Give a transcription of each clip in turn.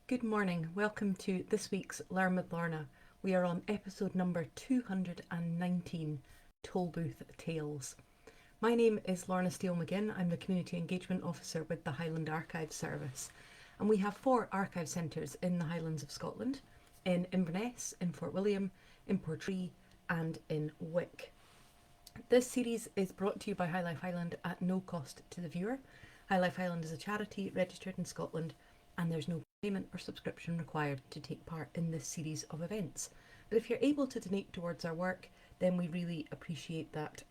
Good morning. Welcome to this week's Learn with Lorna. We are on episode number 219, Tolbooth Tales. My name is Lorna Steele-McGinn. I'm the Community Engagement Officer with the Highland Archive Service. And we have 4 archive centres in the Highlands of Scotland, in Inverness, in Fort William, in Portree and in Wick. This series is brought to you by High Life Highland at no cost to the viewer. High Life Highland is a charity registered in Scotland, and there's no payment or subscription required to take part in this series of events. But if you're able to donate towards our work, then we really appreciate that.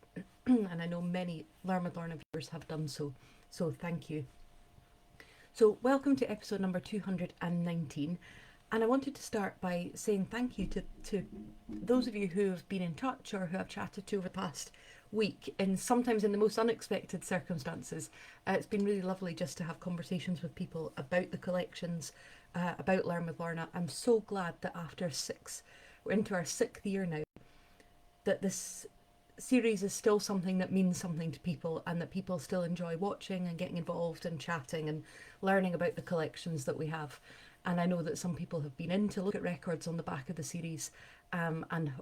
And I know many Learn with Lorna viewers have done so thank you. So welcome to episode number 219. And I wanted to start by saying thank you to those of you who have been in touch or who I've chatted to over the past week, and sometimes in the most unexpected circumstances. It's been really lovely just to have conversations with people about the collections, about Learn with Lorna. I'm so glad that we're into our 6th year now, that this series is still something that means something to people, and that people still enjoy watching and getting involved and chatting and learning about the collections that we have. And I know that some people have been in to look at records on the back of the series,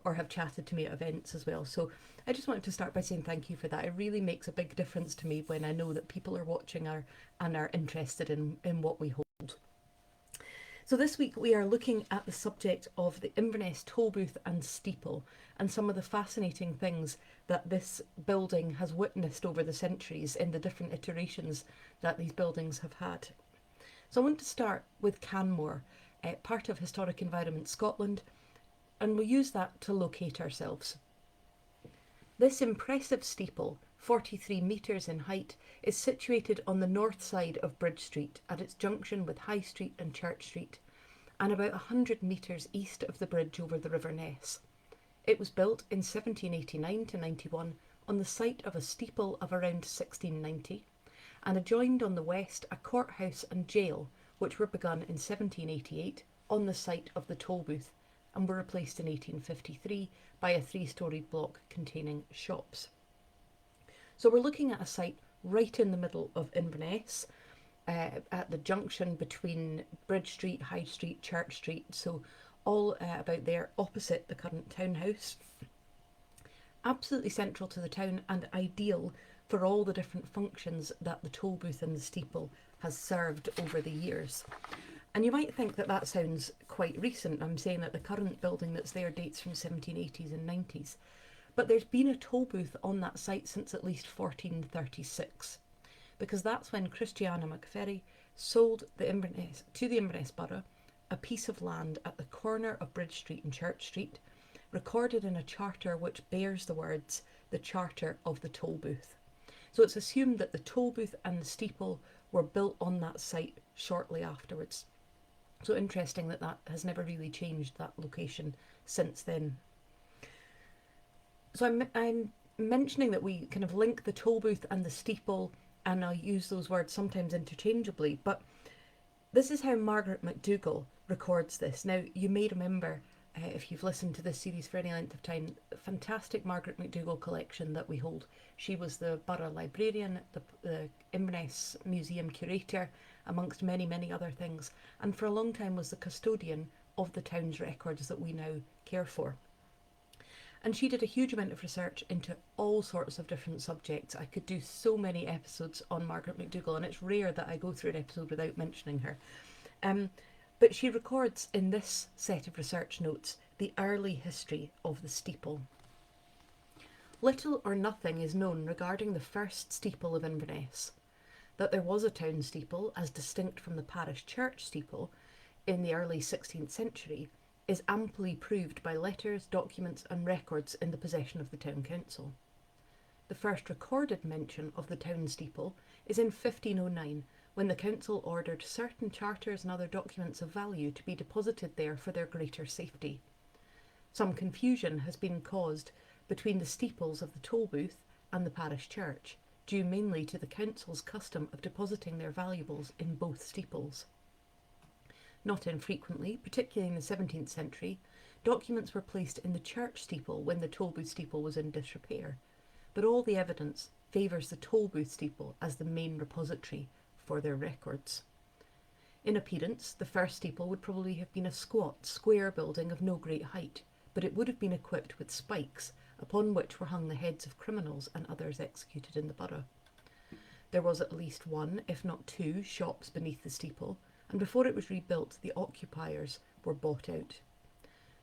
or have chatted to me at events as well. So I just wanted to start by saying thank you for that. It really makes a big difference to me when I know that people are watching and are interested in what we hold. So this week we are looking at the subject of the Inverness Tolbooth and steeple, and some of the fascinating things that this building has witnessed over the centuries in the different iterations that these buildings have had. So I want to start with Canmore, part of Historic Environment Scotland, and we'll use that to locate ourselves. This impressive steeple, 43 metres in height, is situated on the north side of Bridge Street at its junction with High Street and Church Street, and about 100 metres east of the bridge over the River Ness. It was built in 1789 to 91 on the site of a steeple of around 1690, and adjoined on the west a courthouse and jail, which were begun in 1788 on the site of the Tolbooth, and were replaced in 1853 by a 3-storied block containing shops. So we're looking at a site right in the middle of Inverness, at the junction between Bridge Street, High Street, Church Street, so all about there opposite the current townhouse. Absolutely central to the town and ideal for all the different functions that the Tolbooth and the steeple has served over the years. And you might think that that sounds quite recent. I'm saying that the current building that's there dates from 1780s and 90s. But there's been a Tolbooth on that site since at least 1436, because that's when Christiana McFerry sold to the Inverness Borough a piece of land at the corner of Bridge Street and Church Street, recorded in a charter which bears the words, "The Charter of the Tolbooth." So it's assumed that the Tolbooth and the steeple were built on that site shortly afterwards. So interesting that that has never really changed, that location, since then. So I'm mentioning that we kind of link the Tolbooth and the steeple, and I use those words sometimes interchangeably, but this is how Margaret MacDougall records this. Now, you may remember, if you've listened to this series for any length of time, the fantastic Margaret MacDougall collection that we hold. She was the borough librarian, the Inverness Museum curator, amongst many, many other things, and for a long time was the custodian of the town's records that we now care for. And she did a huge amount of research into all sorts of different subjects. I could do so many episodes on Margaret MacDougall, and it's rare that I go through an episode without mentioning her. But she records in this set of research notes the early history of the steeple. Little or nothing is known regarding the first steeple of Inverness. That there was a town steeple, as distinct from the parish church steeple, in the early 16th century, is amply proved by letters, documents and records in the possession of the town council. The first recorded mention of the town steeple is in 1509, when the council ordered certain charters and other documents of value to be deposited there for their greater safety. Some confusion has been caused between the steeples of the Tolbooth and the parish church, due mainly to the council's custom of depositing their valuables in both steeples. Not infrequently, particularly in the 17th century, documents were placed in the church steeple when the Tolbooth steeple was in disrepair, but all the evidence favours the Tolbooth steeple as the main repository for their records. In appearance, the first steeple would probably have been a squat, square building of no great height, but it would have been equipped with spikes, upon which were hung the heads of criminals and others executed in the borough. There was at least one, if not two, shops beneath the steeple, and before it was rebuilt, the occupiers were bought out.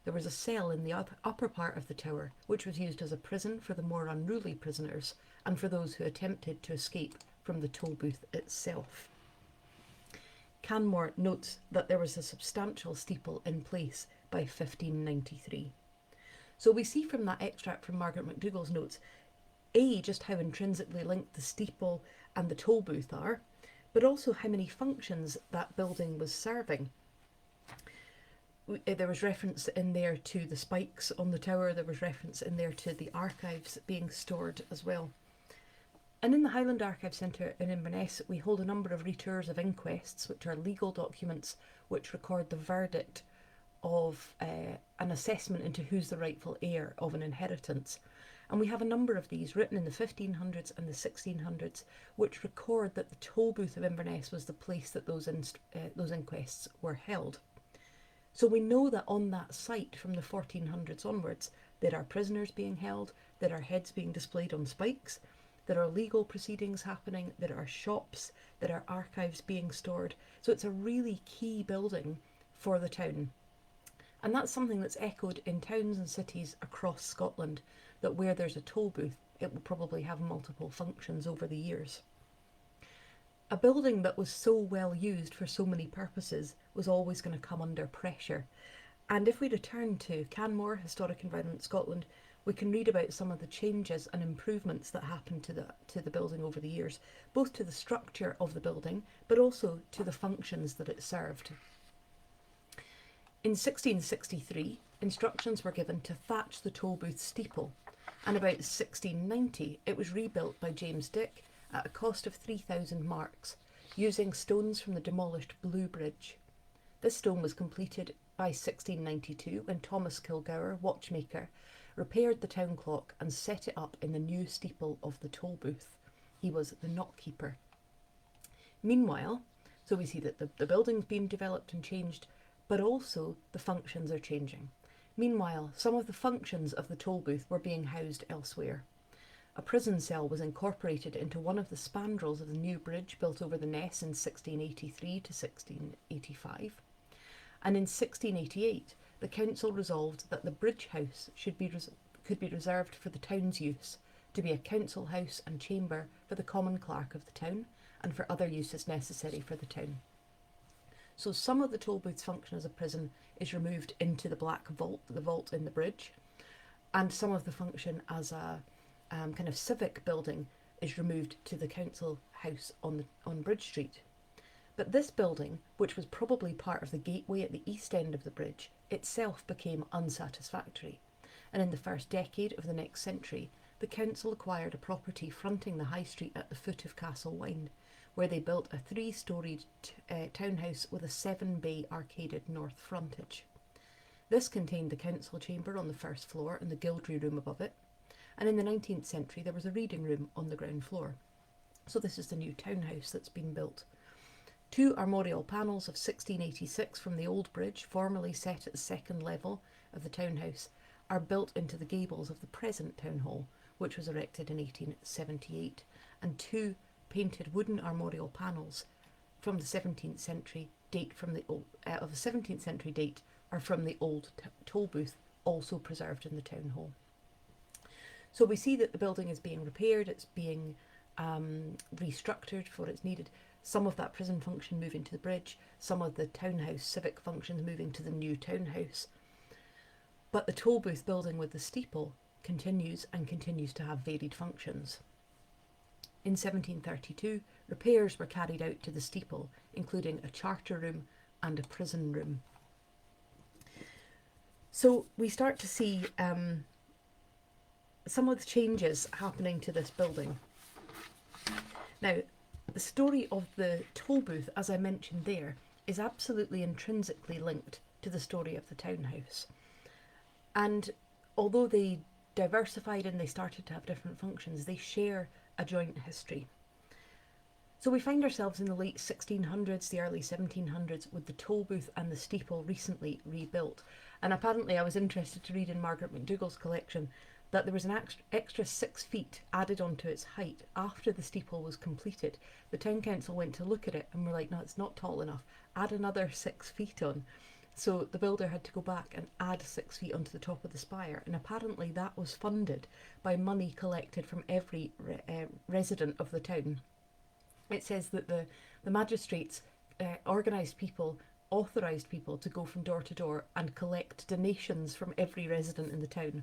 There was a cell in the upper part of the tower, which was used as a prison for the more unruly prisoners and for those who attempted to escape from the Tolbooth itself. Canmore notes that there was a substantial steeple in place by 1593. So we see from that extract from Margaret MacDougall's notes, just how intrinsically linked the steeple and the Tolbooth are, but also how many functions that building was serving. There was reference in there to the spikes on the tower, there was reference in there to the archives being stored as well. And in the Highland Archive Centre in Inverness, we hold a number of retours of inquests, which are legal documents which record the verdict of an assessment into who's the rightful heir of an inheritance. And we have a number of these written in the 1500s and the 1600s, which record that the Tolbooth of Inverness was the place that those inquests were held. So we know that on that site from the 1400s onwards, there are prisoners being held, there are heads being displayed on spikes, there are legal proceedings happening, there are shops, there are archives being stored. So it's a really key building for the town. And that's something that's echoed in towns and cities across Scotland, that where there's a Tolbooth, it will probably have multiple functions over the years. A building that was so well used for so many purposes was always going to come under pressure. And if we return to Canmore, Historic Environment Scotland, we can read about some of the changes and improvements that happened to the building over the years, both to the structure of the building, but also to the functions that it served. In 1663, instructions were given to thatch the Tolbooth steeple, and about 1690 it was rebuilt by James Dick at a cost of 3,000 marks, using stones from the demolished Blue Bridge. This stone was completed by 1692 when Thomas Kilgour, watchmaker, repaired the town clock and set it up in the new steeple of the Tolbooth. He was the knot-keeper. Meanwhile, so we see that the building's been developed and changed, but also the functions are changing. Meanwhile, some of the functions of the Tolbooth were being housed elsewhere. A prison cell was incorporated into one of the spandrels of the new bridge built over the Ness in 1683 to 1685. And in 1688, the council resolved that the bridge house could be reserved for the town's use, to be a council house and chamber for the common clerk of the town, and for other uses necessary for the town. So some of the Tolbooth's function as a prison is removed into the black vault, the vault in the bridge, and some of the function as a kind of civic building is removed to the council house on Bridge Street. But this building, which was probably part of the gateway at the east end of the bridge, itself became unsatisfactory, and in the first decade of the next century, the council acquired a property fronting the high street at the foot of Castle Wynd, where they built a 3-storied townhouse with a 7-bay arcaded north frontage. This contained the council chamber on the first floor and the Gildry room above it, and in the 19th century there was a reading room on the ground floor. So this is the new townhouse that's been built. 2 armorial panels of 1686 from the old bridge, formerly set at the second level of the townhouse, are built into the gables of the present town hall, which was erected in 1878, and 2 painted wooden armorial panels from the 17th century date are from the old Tolbooth, also preserved in the town hall. So we see that the building is being repaired, it's being restructured for what it's needed. Some of that prison function moving to the bridge, some of the townhouse civic functions moving to the new townhouse. But the Tolbooth building with the steeple continues to have varied functions. In 1732, repairs were carried out to the steeple, including a charter room and a prison room. So we start to see some of the changes happening to this building. Now, the story of the Tolbooth, as I mentioned there, is absolutely intrinsically linked to the story of the townhouse. And although they diversified and they started to have different functions, they share a joint history. So we find ourselves in the late 1600s, the early 1700s, with the Tolbooth and the steeple recently rebuilt. And apparently I was interested to read in Margaret McDougall's collection that there was an extra 6 feet added onto its height after the steeple was completed. The town council went to look at it and were like, no, it's not tall enough, add another 6 feet on. So the builder had to go back and add 6 feet onto the top of the spire, and apparently that was funded by money collected from every resident of the town. It says that the magistrates organised people, authorised people to go from door to door and collect donations from every resident in the town.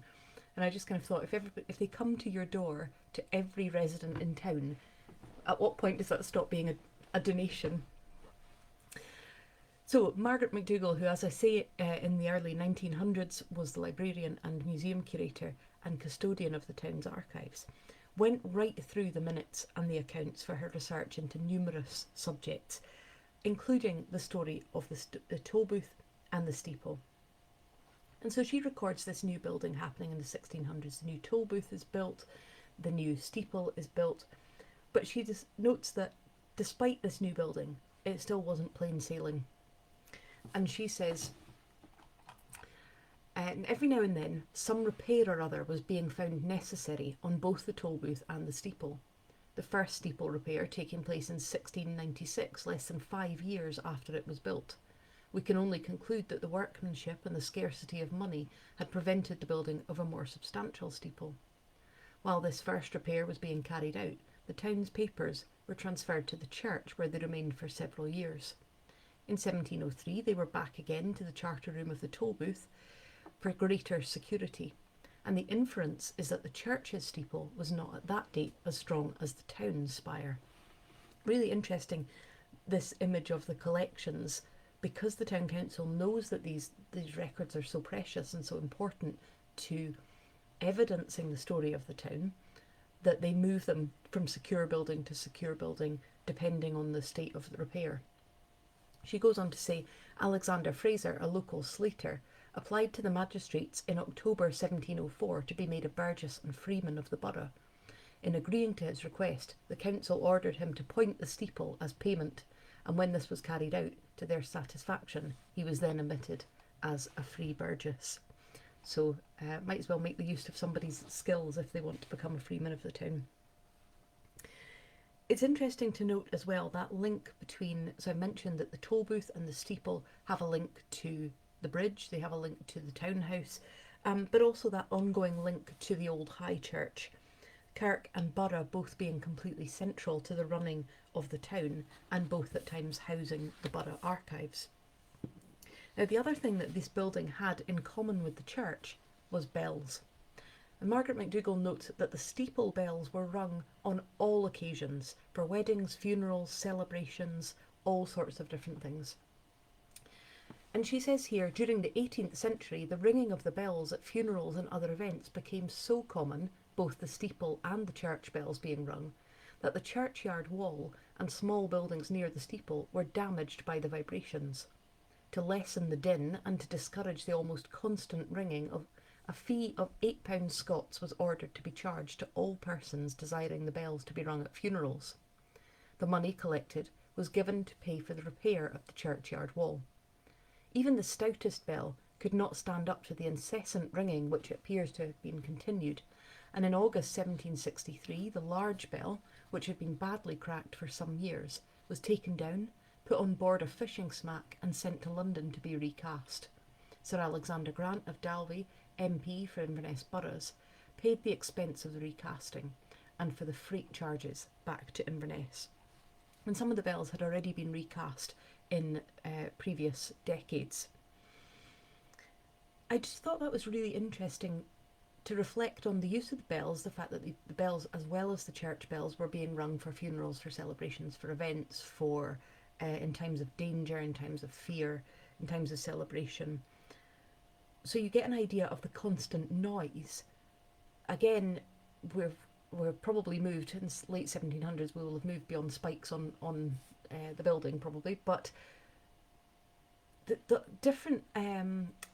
And I just kind of thought, if they come to your door, to every resident in town, at what point does that stop being a donation? So Margaret McDougall, who, as I say, in the early 1900s was the librarian and museum curator and custodian of the town's archives, went right through the minutes and the accounts for her research into numerous subjects, including the story of the Tolbooth and the steeple. And so she records this new building happening in the 1600s. The new Tolbooth is built, the new steeple is built, but she just notes that despite this new building, it still wasn't plain sailing. And she says, every now and then, some repair or other was being found necessary on both the Tolbooth and the steeple. The first steeple repair taking place in 1696, less than 5 years after it was built. We can only conclude that the workmanship and the scarcity of money had prevented the building of a more substantial steeple. While this first repair was being carried out, the town's papers were transferred to the church, where they remained for several years. In 1703, they were back again to the charter room of the Tolbooth for greater security, and the inference is that the church's steeple was not at that date as strong as the town's spire. Really interesting, this image of the collections, because the town council knows that these records are so precious and so important to evidencing the story of the town, that they move them from secure building to secure building depending on the state of the repair. She goes on to say, Alexander Fraser, a local slater, applied to the magistrates in October 1704 to be made a burgess and freeman of the borough. In agreeing to his request, the council ordered him to point the steeple as payment, and when this was carried out to their satisfaction, he was then admitted as a free burgess. So might as well make the use of somebody's skills if they want to become a freeman of the town. It's interesting to note as well that link between, so I mentioned that the Tolbooth and the steeple have a link to the bridge, they have a link to the townhouse, but also that ongoing link to the old high church. Kirk and borough both being completely central to the running of the town, and both at times housing the borough archives. Now, the other thing that this building had in common with the church was bells. And Margaret McDougall notes that the steeple bells were rung on all occasions, for weddings, funerals, celebrations, all sorts of different things. And she says here, during the 18th century, the ringing of the bells at funerals and other events became so common, both the steeple and the church bells being rung, that the churchyard wall and small buildings near the steeple were damaged by the vibrations. To lessen the din and to discourage the almost constant ringing, a fee of £8 Scots was ordered to be charged to all persons desiring the bells to be rung at funerals. The money collected was given to pay for the repair of the churchyard wall. Even the stoutest bell could not stand up to the incessant ringing which appears to have been continued, and in August 1763 the large bell, which had been badly cracked for some years, was taken down, put on board a fishing smack and sent to London to be recast. Sir Alexander Grant of Dalby, MP for Inverness Boroughs, paid the expense of the recasting and for the freight charges back to Inverness. And some of the bells had already been recast in previous decades. I just thought that was really interesting to reflect on the use of the bells, the fact that the bells, as well as the church bells, were being rung for funerals, for celebrations, for events, for in times of danger, in times of fear, in times of celebration. So you get an idea of the constant noise. Again, we're probably moved in the late 1700s. We will have moved beyond spikes on the building probably, but the different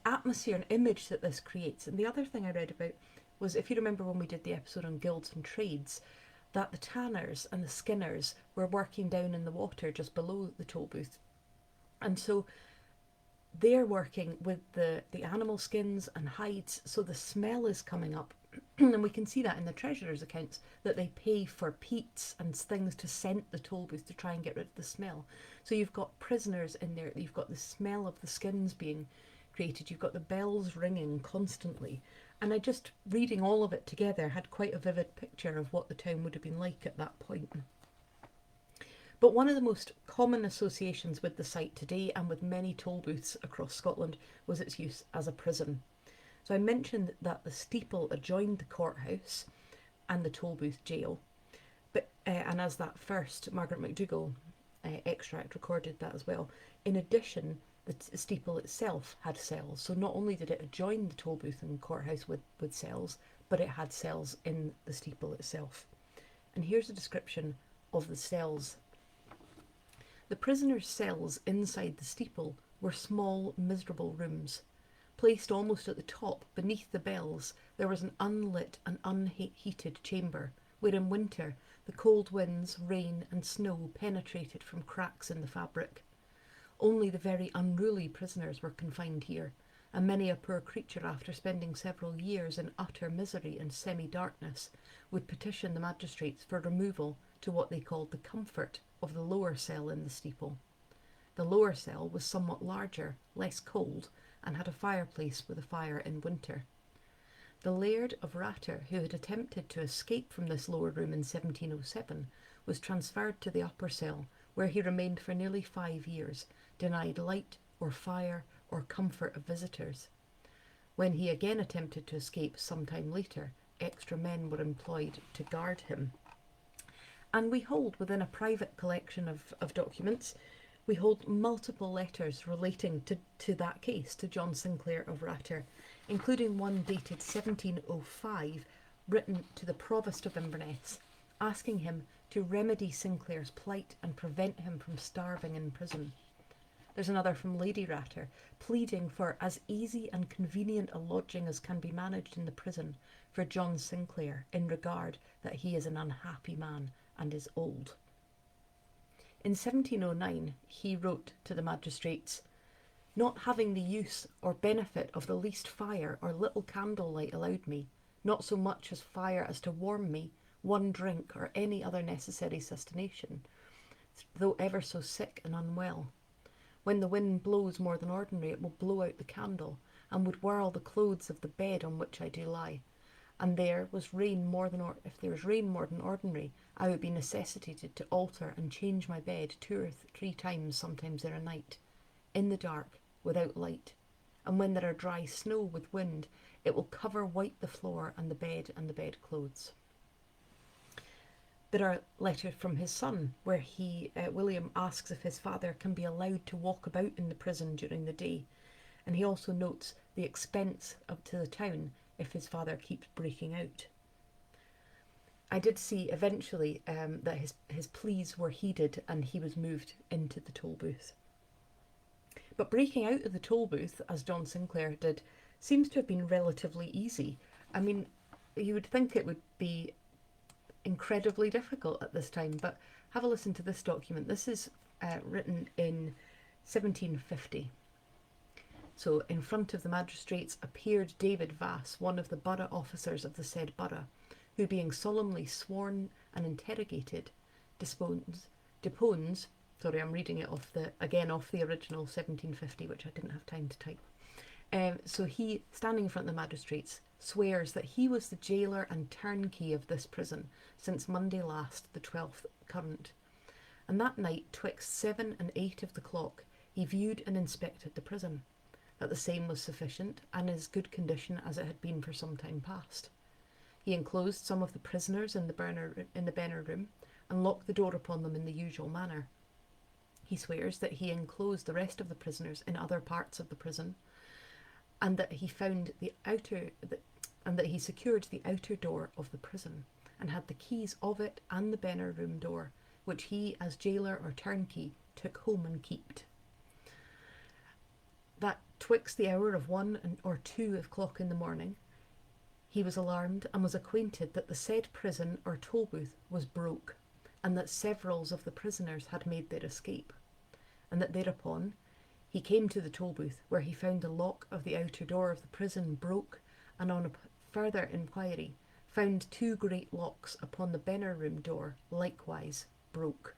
atmosphere and image that this creates. And the other thing I read about was, if you remember when we did the episode on guilds and trades, that the tanners and the skinners were working down in the water just below the Tolbooth. And so they're working with the animal skins and hides, so the smell is coming up. And we can see that in the treasurer's accounts, that they pay for peats and things to scent the Tolbooth to try and get rid of the smell. So you've got prisoners in there, you've got the smell of the skins being created, you've got the bells ringing constantly. And I just, reading all of it together, had quite a vivid picture of what the town would have been like at that point. But one of the most common associations with the site today and with many Tolbooths across Scotland was its use as a prison. So I mentioned that the steeple adjoined the courthouse and the Tolbooth jail, but and as that first Margaret MacDougall extract recorded that as well. In addition, the steeple itself had cells, so not only did it adjoin the Tolbooth and courthouse with cells, but it had cells in the steeple itself. And here's a description of the cells. The prisoners' cells inside the steeple were small, miserable rooms. Placed almost at the top, beneath the bells, there was an unlit and unheated chamber, where in winter the cold winds, rain and snow penetrated from cracks in the fabric. Only the very unruly prisoners were confined here, and many a poor creature, after spending several years in utter misery and semi-darkness, would petition the magistrates for removal to what they called the comfort of the lower cell in the steeple. The lower cell was somewhat larger, less cold, and had a fireplace with a fire in winter. The Laird of Ratter, who had attempted to escape from this lower room in 1707, was transferred to the upper cell, where he remained for nearly 5 years, denied light or fire or comfort of visitors. When he again attempted to escape some time later, extra men were employed to guard him. And we hold within a private collection of documents, we hold multiple letters relating to that case, to John Sinclair of Ratter, including one dated 1705, written to the Provost of Inverness, asking him to remedy Sinclair's plight and prevent him from starving in prison. There's another from Lady Ratter, pleading for as easy and convenient a lodging as can be managed in the prison for John Sinclair, in regard that he is an unhappy man and is old. In 1709, he wrote to the magistrates, "Not having the use or benefit of the least fire or little candlelight allowed me, not so much as fire as to warm me, one drink or any other necessary sustentation, though ever so sick and unwell. When the wind blows more than ordinary, it will blow out the candle, and would whirl the clothes of the bed on which I do lie. And there was rain more than if there was rain more than ordinary, I would be necessitated to alter and change my bed 2 or 3 times, sometimes in a night, in the dark, without light. And when there are dry snow with wind, it will cover white the floor and the bed clothes." There are letters from his son, where William asks if his father can be allowed to walk about in the prison during the day, and he also notes the expense up to the town if his father keeps breaking out. I did see eventually that his pleas were heeded and he was moved into the Tolbooth. But breaking out of the Tolbooth, as John Sinclair did, seems to have been relatively easy. I mean, you would think it would be incredibly difficult at this time, but have a listen to this document. This is written in 1750. So, in front of the magistrates appeared David Vass, one of the borough officers of the said borough, who, being solemnly sworn and interrogated, depones. Sorry, I'm reading it off the original 1750, which I didn't have time to type. So he, standing in front of the magistrates, swears that he was the jailer and turnkey of this prison since Monday last, the 12th current. And that night, twixt 7 and 8 of the clock, he viewed and inspected the prison, that the same was sufficient and as good condition as it had been for some time past. He enclosed some of the prisoners in the Benner room and locked the door upon them in the usual manner. He swears that he enclosed the rest of the prisoners in other parts of the prison, and that he secured the outer door of the prison, and had the keys of it and the Benner room door, which he, as jailer or turnkey, took home and keeped. That twixt the hour of 1 or 2 o'clock in the morning, He was alarmed and was acquainted that the said prison or Tolbooth was broke, and that severals of the prisoners had made their escape, and that thereupon he came to the Tolbooth, where he found the lock of the outer door of the prison broke, and on a further inquiry found two great locks upon the Benner room door likewise broke.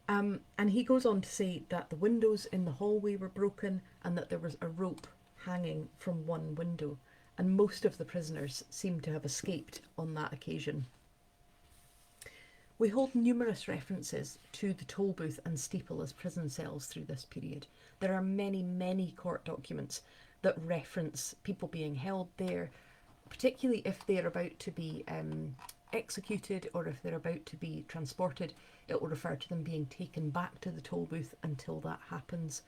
And he goes on to say that the windows in the hallway were broken and that there was a rope hanging from one window, and most of the prisoners seem to have escaped on that occasion. We hold numerous references to the Tolbooth and steeple as prison cells through this period. There are many, many court documents that reference people being held there, particularly if they're about to be executed or if they're about to be transported. It will refer to them being taken back to the Tolbooth until that happens.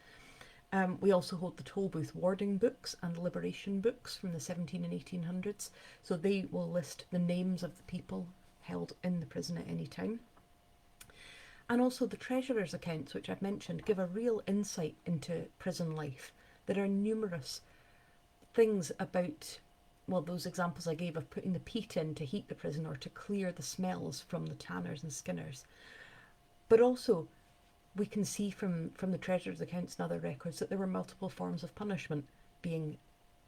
We also hold the Tolbooth warding books and liberation books from the 17 and 1800s, so they will list the names of the people held in the prison at any time. And also the treasurer's accounts, which I've mentioned, give a real insight into prison life. There are numerous things about, well, those examples I gave of putting the peat in to heat the prison or to clear the smells from the tanners and skinners. But also, we can see from the treasurer's accounts and other records that there were multiple forms of punishment being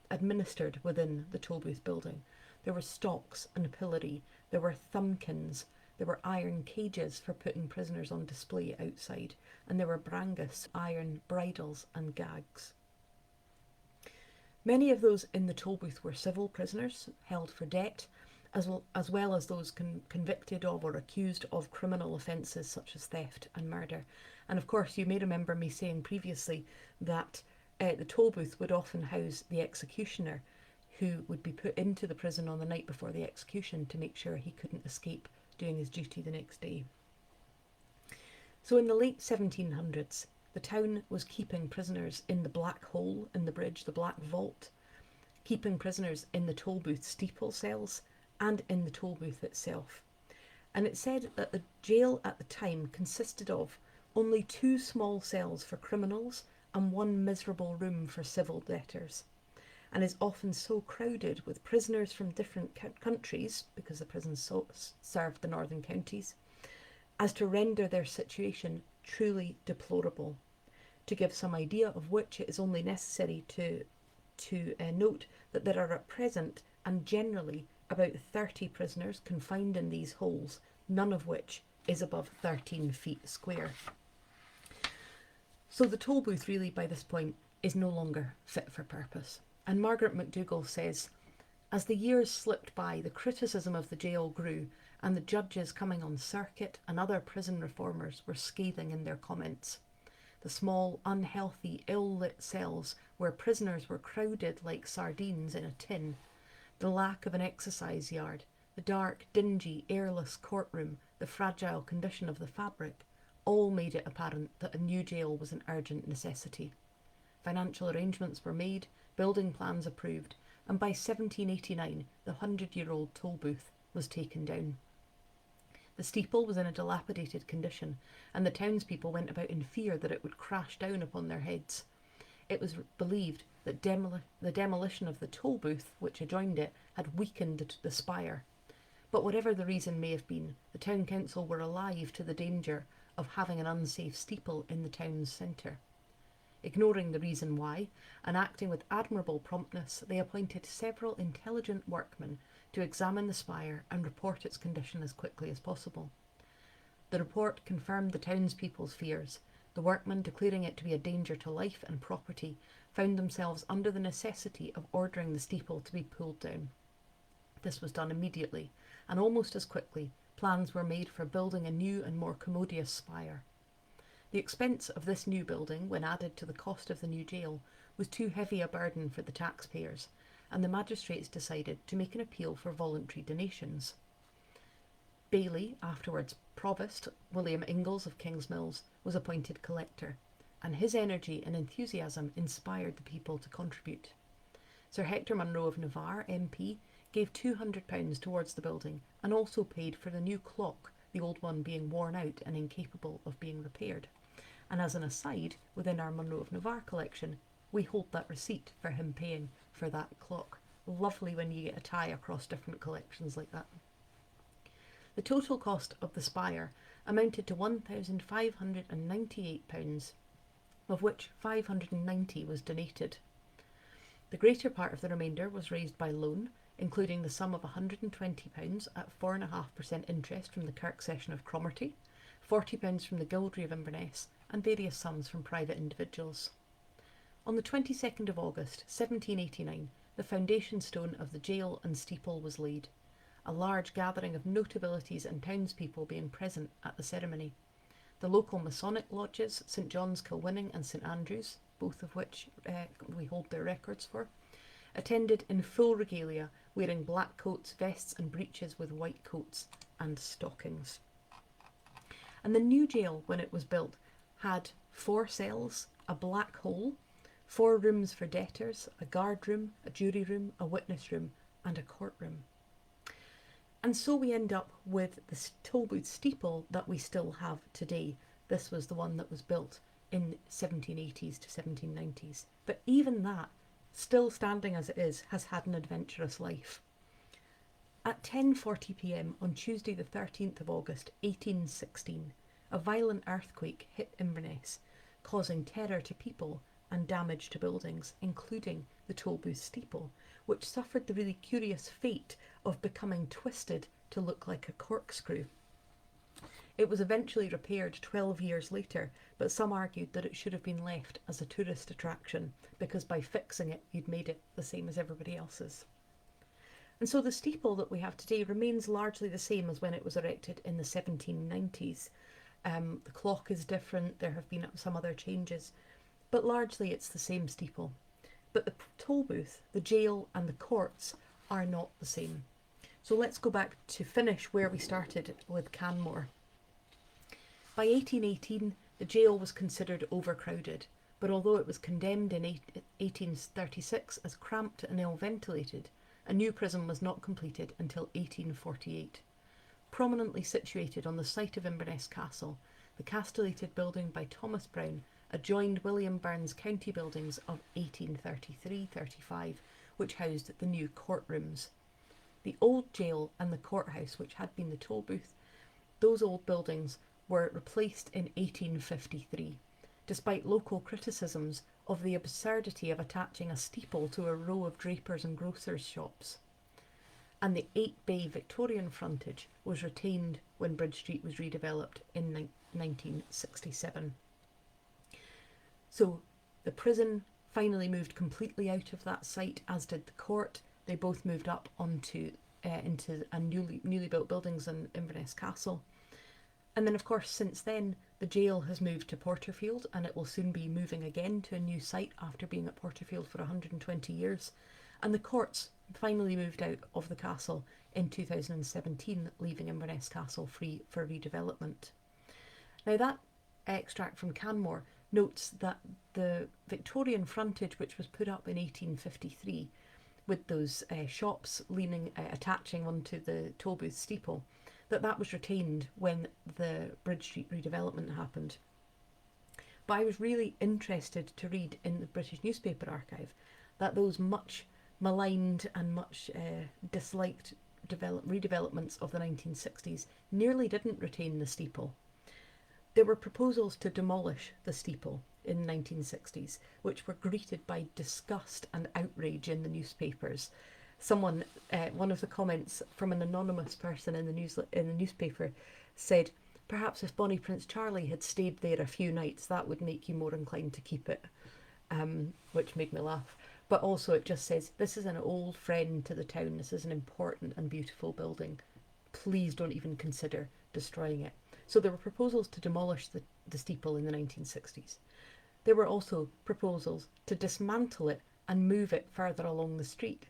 administered within the Tolbooth building. There were stocks and a pillory, there were thumbkins, there were iron cages for putting prisoners on display outside, and there were brangus, iron bridles and gags. Many of those in the Tolbooth were civil prisoners held for debt, as well as those convicted of or accused of criminal offences such as theft and murder. And of course, you may remember me saying previously that the Tolbooth would often house the executioner, who would be put into the prison on the night before the execution to make sure he couldn't escape doing his duty the next day. So in the late 1700s, the town was keeping prisoners in the Black Hole in the bridge, the Black Vault, keeping prisoners in the Tolbooth steeple cells and in the Tolbooth itself. And it said that the jail at the time consisted of only 2 small cells for criminals and 1 miserable room for civil debtors, and is often so crowded with prisoners from different countries, because the prisons served the northern counties, as to render their situation truly deplorable. To give some idea of which, it is only necessary to note that there are at present and generally about 30 prisoners confined in these holes, none of which is above 13 feet square. So the Tolbooth really by this point is no longer fit for purpose. And Margaret McDougall says, as the years slipped by, the criticism of the jail grew, and the judges coming on circuit and other prison reformers were scathing in their comments. The small, unhealthy, ill-lit cells where prisoners were crowded like sardines in a tin, the lack of an exercise yard, the dark, dingy, airless courtroom, the fragile condition of the fabric, all made it apparent that a new jail was an urgent necessity. Financial arrangements were made, building plans approved, and by 1789 the 100-year-old Tolbooth was taken down. The steeple was in a dilapidated condition, and the townspeople went about in fear that it would crash down upon their heads. It was believed that the demolition of the Tolbooth, which adjoined it, had weakened the spire. But whatever the reason may have been, the town council were alive to the danger of having an unsafe steeple in the town's centre. Ignoring the reason why, and acting with admirable promptness, they appointed several intelligent workmen to examine the spire and report its condition as quickly as possible. The report confirmed the townspeople's fears. The workmen, declaring it to be a danger to life and property, found themselves under the necessity of ordering the steeple to be pulled down. This was done immediately, and almost as quickly plans were made for building a new and more commodious spire. The expense of this new building, when added to the cost of the new jail, was too heavy a burden for the taxpayers, and the magistrates decided to make an appeal for voluntary donations. Bailey, afterwards Provost, William Ingalls of Kingsmills, was appointed collector, and his energy and enthusiasm inspired the people to contribute. Sir Hector Munro of Navarre, MP, gave £200 towards the building, and also paid for the new clock, the old one being worn out and incapable of being repaired. And as an aside, within our Munro of Navarre collection, we hold that receipt for him paying for that clock lovely when you get a tie across different collections like that. The total cost of the spire amounted to £1,598, of which £590 was donated. The greater part of the remainder was raised by loan, including the sum of £120 at 4.5% interest from the Kirk Session of Cromarty, £40 from the Gildry of Inverness, and various sums from private individuals. On the 22nd of August 1789, the foundation stone of the jail and steeple was laid, a large gathering of notabilities and townspeople being present at the ceremony. The local Masonic lodges, St John's, Kilwinning and St Andrews, both of which we hold their records for, attended in full regalia, wearing black coats, vests and breeches with white coats and stockings. And the new jail, when it was built, had 4 cells, a black hole, 4 rooms for debtors, a guard room, a jury room, a witness room and a courtroom. And so we end up with the Tolbooth steeple that we still have today. This was the one that was built in 1780s to 1790s. But even that, still standing as it is, has had an adventurous life. At 10:40 p.m. on Tuesday the 13th of August 1816, a violent earthquake hit Inverness, causing terror to people and damage to buildings, including the Tolbooth steeple, which suffered the really curious fate of becoming twisted to look like a corkscrew. It was eventually repaired 12 years later, but some argued that it should have been left as a tourist attraction, because by fixing it you'd made it the same as everybody else's. And so the steeple that we have today remains largely the same as when it was erected in the 1790s. The clock is different, there have been some other changes, but largely it's the same steeple. But the Tolbooth, the jail and the courts are not the same. So let's go back to finish where we started with Canmore. By 1818, the jail was considered overcrowded, but although it was condemned in 1836 as cramped and ill-ventilated, a new prison was not completed until 1848. Prominently situated on the site of Inverness Castle, the castellated building by Thomas Brown adjoined William Burns County buildings of 1833-35, which housed the new courtrooms. The old jail and the courthouse, which had been the Tolbooth, those old buildings were replaced in 1853, despite local criticisms of the absurdity of attaching a steeple to a row of drapers' and grocers' shops. And the 8-bay Victorian frontage was retained when Bridge Street was redeveloped in 1967. So the prison finally moved completely out of that site, as did the court. They both moved up onto into a newly built buildings in Inverness Castle. And then, of course, since then, the jail has moved to Porterfield, and it will soon be moving again to a new site after being at Porterfield for 120 years. And the courts finally moved out of the castle in 2017, leaving Inverness Castle free for redevelopment. Now, that extract from Canmore notes that the Victorian frontage, which was put up in 1853, with those shops attaching onto the Tolbooth steeple, that was retained when the Bridge Street redevelopment happened. But I was really interested to read in the British Newspaper Archive that those much maligned and much disliked redevelopments of the 1960s nearly didn't retain the steeple. There were proposals to demolish the steeple in the 1960s, which were greeted by disgust and outrage in the newspapers. Someone, one of the comments from an anonymous person in the newspaper said, "Perhaps if Bonnie Prince Charlie had stayed there a few nights, that would make you more inclined to keep it," which made me laugh. But also it just says, this is an old friend to the town, this is an important and beautiful building. Please don't even consider destroying it. So there were proposals to demolish the steeple in the 1960s. There were also proposals to dismantle it and move it further along the street.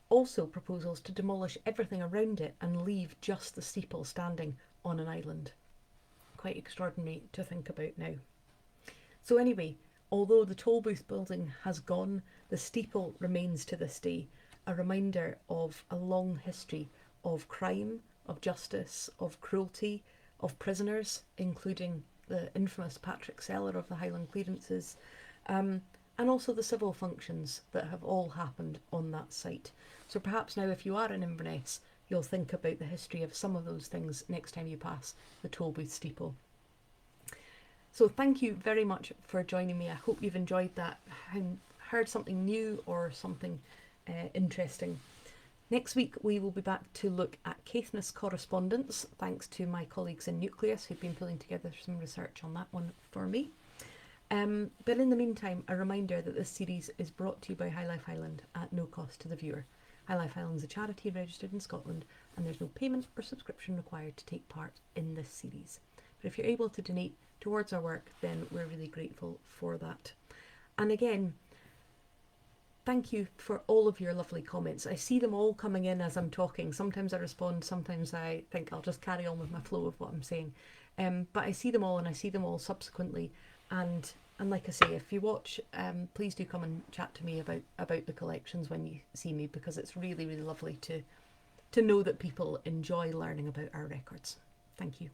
Also proposals to demolish everything around it and leave just the steeple standing on an island. Quite extraordinary to think about now. So anyway, although the Tolbooth building has gone, the steeple remains to this day a reminder of a long history of crime, of justice, of cruelty, of prisoners, including the infamous Patrick Seller of the Highland Clearances, and and also the civil functions that have all happened on that site. So perhaps now, if you are in Inverness, you'll think about the history of some of those things next time you pass the Tolbooth steeple. So thank you very much for joining me. I hope you've enjoyed that and heard something new or something interesting. Next week we will be back to look at Caithness correspondence, thanks to my colleagues in Nucleus who've been pulling together some research on that one for me. But in the meantime, a reminder that this series is brought to you by High Life Highland at no cost to the viewer. High Life Highland is a charity registered in Scotland, and there's no payment or subscription required to take part in this series. But if you're able to donate towards our work, then we're really grateful for that. And again, thank you for all of your lovely comments. I see them all coming in as I'm talking. Sometimes I respond, sometimes I think I'll just carry on with my flow of what I'm saying. But I see them all, and I see them all subsequently. And like I say, if you watch, please do come and chat to me about the collections when you see me, because it's really, really lovely to know that people enjoy learning about our records. Thank you.